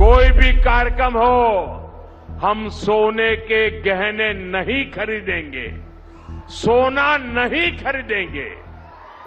कोई भी कार्यक्रम हो, हम सोने के गहने नहीं खरीदेंगे, सोना नहीं खरीदेंगे।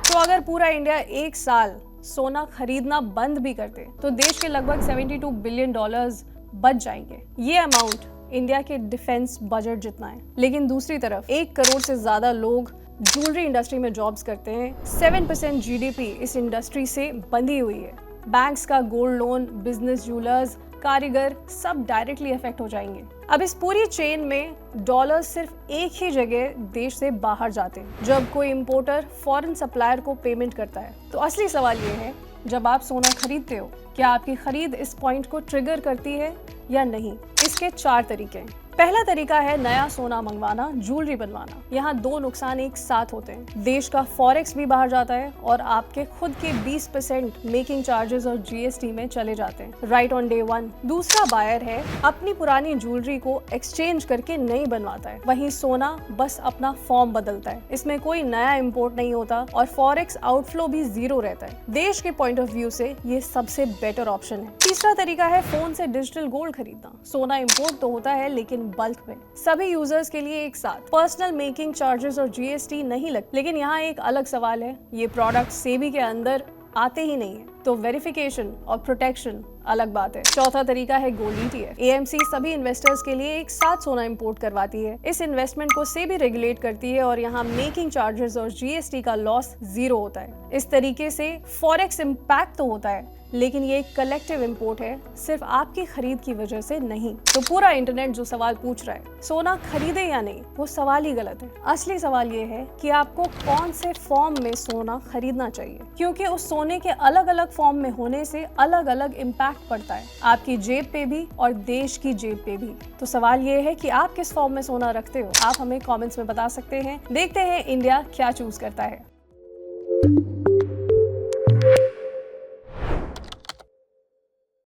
तो अगर पूरा इंडिया एक साल सोना खरीदना बंद भी कर दे तो देश के लगभग 72 बिलियन डॉलर्स बच जाएंगे। ये अमाउंट इंडिया के डिफेंस बजट जितना है। लेकिन दूसरी तरफ 1 करोड़ से ज्यादा लोग ज्वेलरी इंडस्ट्री में जॉब्स करते हैं। 7% जीडीपी इस इंडस्ट्री से बंधी हुई है। बैंक्स का गोल्ड लोन, बिजनेस ज्वेलर्स, कारीगर सब डायरेक्टली अफेक्ट हो जाएंगे। अब इस पूरी चेन में डॉलर सिर्फ एक ही जगह देश से बाहर जाते हैं, जब कोई इंपोर्टर फॉरेन सप्लायर को पेमेंट करता है। तो असली सवाल ये है, जब आप सोना खरीदते हो, क्या आपकी खरीद इस पॉइंट को ट्रिगर करती है या नहीं? इसके 4 तरीके हैं। पहला तरीका है नया सोना मंगवाना, ज्वेलरी बनवाना। यहाँ 2 नुकसान एक साथ होते हैं। देश का फॉरेक्स भी बाहर जाता है और आपके खुद के 20% मेकिंग चार्जेस और जीएसटी में चले जाते हैं राइट ऑन डे 1। दूसरा बायर है अपनी पुरानी ज्वेलरी को एक्सचेंज करके नई बनवाता है। वहीं सोना बस अपना फॉर्म बदलता है। इसमें कोई नया इम्पोर्ट नहीं होता और फॉरेक्स आउटफ्लो भी 0 रहता है। देश के पॉइंट ऑफ व्यू से ये सबसे बेटर ऑप्शन है। तीसरा तरीका है फोन से डिजिटल गोल्ड खरीदना। सोना इम्पोर्ट तो होता है लेकिन बल्क में, सभी यूजर्स के लिए एक साथ। पर्सनल मेकिंग चार्जेस और जीएसटी नहीं लगते। लेकिन यहाँ एक अलग सवाल है, ये प्रोडक्ट सेबी के अंदर आते ही नहीं है, तो वेरिफिकेशन और प्रोटेक्शन अलग बात है। चौथा तरीका है गोल्ड ईटीएफ। एएमसी सभी इन्वेस्टर्स के लिए एक साथ सोना इंपोर्ट करवाती है। इस इन्वेस्टमेंट को सेबी रेगुलेट करती है और यहाँ मेकिंग चार्जेस और जीएसटी का लॉस 0 होता है। इस तरीके से फॉरेक्स इम्पैक्ट तो होता है, लेकिन ये एक कलेक्टिव इंपोर्ट है, सिर्फ आपकी खरीद की वजह से नहीं। तो पूरा इंटरनेट जो सवाल पूछ रहा है सोना खरीदे या नहीं, वो सवाल ही गलत है। असली सवाल ये है कि आपको कौन से फॉर्म में सोना खरीदना चाहिए, क्योंकि उस सोने के अलग अलग फॉर्म में होने से अलग अलग इम्पैक्ट पड़ता है, आपकी जेब पे भी और देश की जेब पे भी। तो सवाल ये है कि आप किस फॉर्म में सोना रखते हो। आप हमें कमेंट्स में बता सकते हैं। देखते हैं इंडिया क्या चूज करता है।